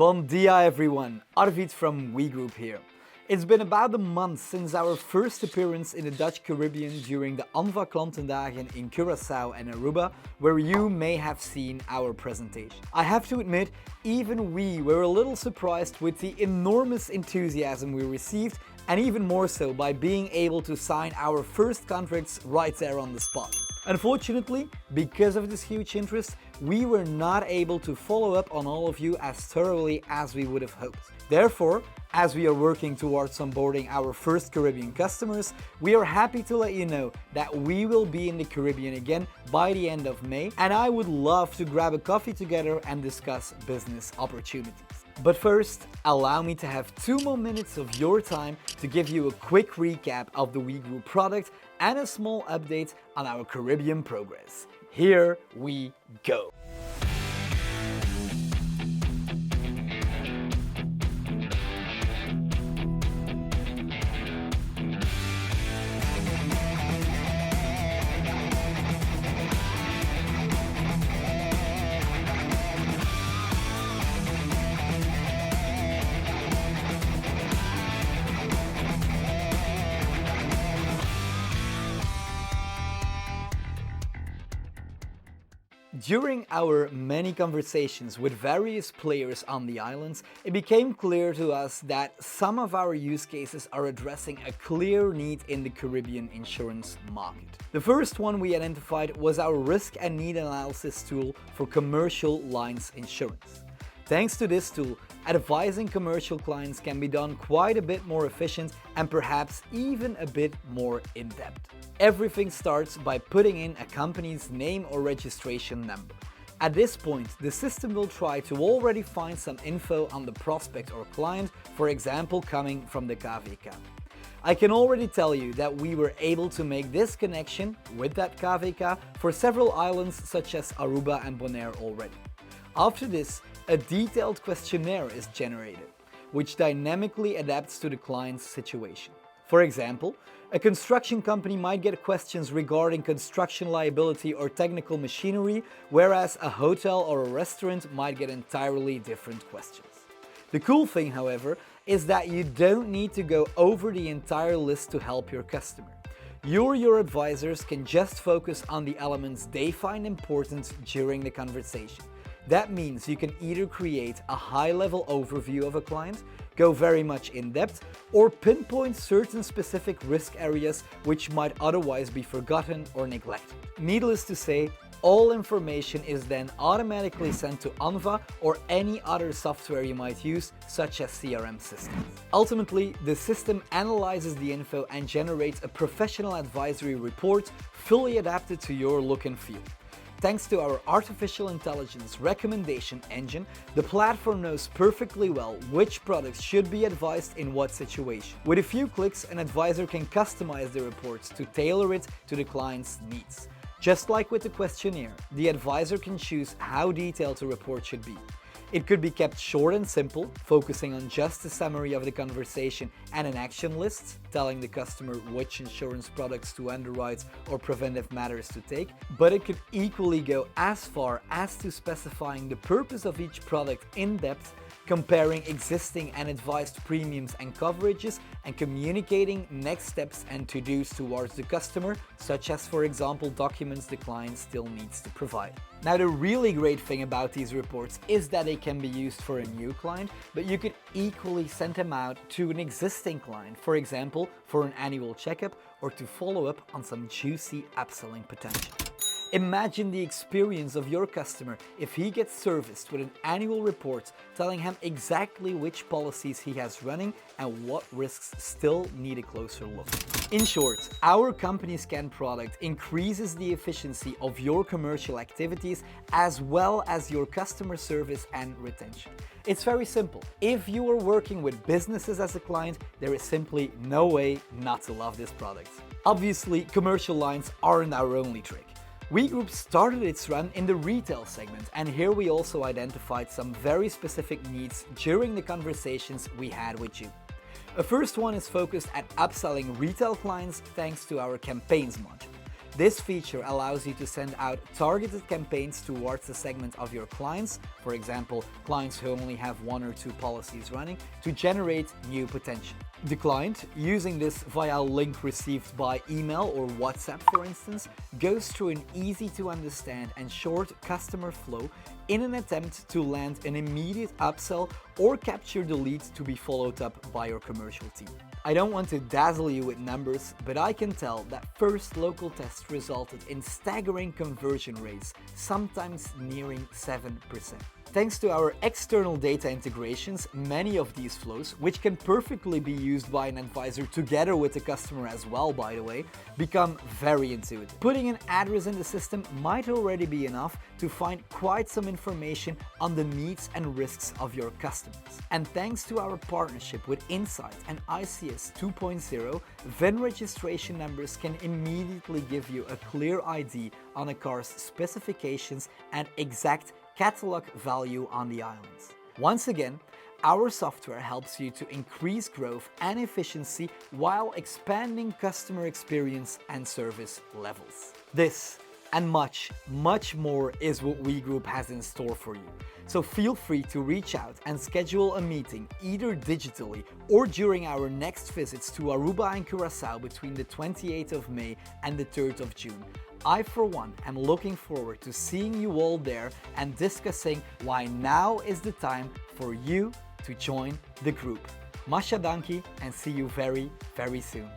Bon dia everyone, Arvid from WeGroup here. It's been about a month since our first appearance in the Dutch Caribbean during the ANVA Klantendagen in Curaçao and Aruba, where you may have seen our presentation. I have to admit, even we were a little surprised with the enormous enthusiasm we received, and even more so by being able to sign our first contracts right there on the spot. Unfortunately, because of this huge interest, we were not able to follow up on all of you as thoroughly as we would have hoped. Therefore, as we are working towards onboarding our first Caribbean customers, we are happy to let you know that we will be in the Caribbean again by the end of May, and I would love to grab a coffee together and discuss business opportunities. But first, allow me to have 2 more minutes of your time to give you a quick recap of the WeGroup product and a small update on our Caribbean progress. Here we go. During our many conversations with various players on the islands, it became clear to us that some of our use cases are addressing a clear need in the Caribbean insurance market. The first one we identified was our risk and need analysis tool for commercial lines insurance. Thanks to this tool, advising commercial clients can be done quite a bit more efficient and perhaps even a bit more in-depth. Everything starts by putting in a company's name or registration number. At this point, the system will try to already find some info on the prospect or client, for example coming from the KVK. I can already tell you that we were able to make this connection with that KVK for several islands such as Aruba and Bonaire already. After this, a detailed questionnaire is generated, which dynamically adapts to the client's situation. For example, a construction company might get questions regarding construction liability or technical machinery, whereas a hotel or a restaurant might get entirely different questions. The cool thing, however, is that you don't need to go over the entire list to help your customer. You or your advisors can just focus on the elements they find important during the conversation. That means you can either create a high-level overview of a client, go very much in depth, or pinpoint certain specific risk areas which might otherwise be forgotten or neglected. Needless to say, all information is then automatically sent to ANVA or any other software you might use, such as CRM systems. Ultimately, the system analyzes the info and generates a professional advisory report fully adapted to your look and feel. Thanks to our artificial intelligence recommendation engine, the platform knows perfectly well which products should be advised in what situation. With a few clicks, an advisor can customize the reports to tailor it to the client's needs. Just like with the questionnaire, the advisor can choose how detailed the report should be. It could be kept short and simple, focusing on just a summary of the conversation and an action list, telling the customer which insurance products to underwrite or preventive matters to take, but it could equally go as far as to specifying the purpose of each product in depth, comparing existing and advised premiums and coverages, and communicating next steps and to-dos towards the customer, such as, for example, documents the client still needs to provide. Now, the really great thing about these reports is that they can be used for a new client, but you could equally send them out to an existing client, for example, for an annual checkup or to follow up on some juicy upselling potential. Imagine the experience of your customer if he gets serviced with an annual report telling him exactly which policies he has running and what risks still need a closer look. In short, our company scan product increases the efficiency of your commercial activities as well as your customer service and retention. It's very simple. If you are working with businesses as a client, there is simply no way not to love this product. Obviously, commercial lines aren't our only trick. WeGroup started its run in the retail segment, and here we also identified some very specific needs during the conversations we had with you. The first one is focused at upselling retail clients thanks to our campaigns module. This feature allows you to send out targeted campaigns towards a segment of your clients, for example, clients who only have 1 or 2 policies running, to generate new potential. The client, using this via a link received by email or WhatsApp for instance, goes through an easy to understand and short customer flow in an attempt to land an immediate upsell or capture the lead to be followed up by your commercial team. I don't want to dazzle you with numbers, but I can tell that first local tests resulted in staggering conversion rates, sometimes nearing 7%. Thanks to our external data integrations, many of these flows, which can perfectly be used by an advisor together with the customer as well, by the way, become very intuitive. Putting an address in the system might already be enough to find quite some information on the needs and risks of your customers. And thanks to our partnership with Insight and ICS 2.0, VIN registration numbers can immediately give you a clear ID on a car's specifications and exact catalog value on the islands. Once again, our software helps you to increase growth and efficiency while expanding customer experience and service levels. This and much, much more is what WeGroup has in store for you. So feel free to reach out and schedule a meeting either digitally or during our next visits to Aruba and Curacao between the 28th of May and the 3rd of June. I, for one, am looking forward to seeing you all there and discussing why now is the time for you to join the group. Masha danki and see you very, very soon.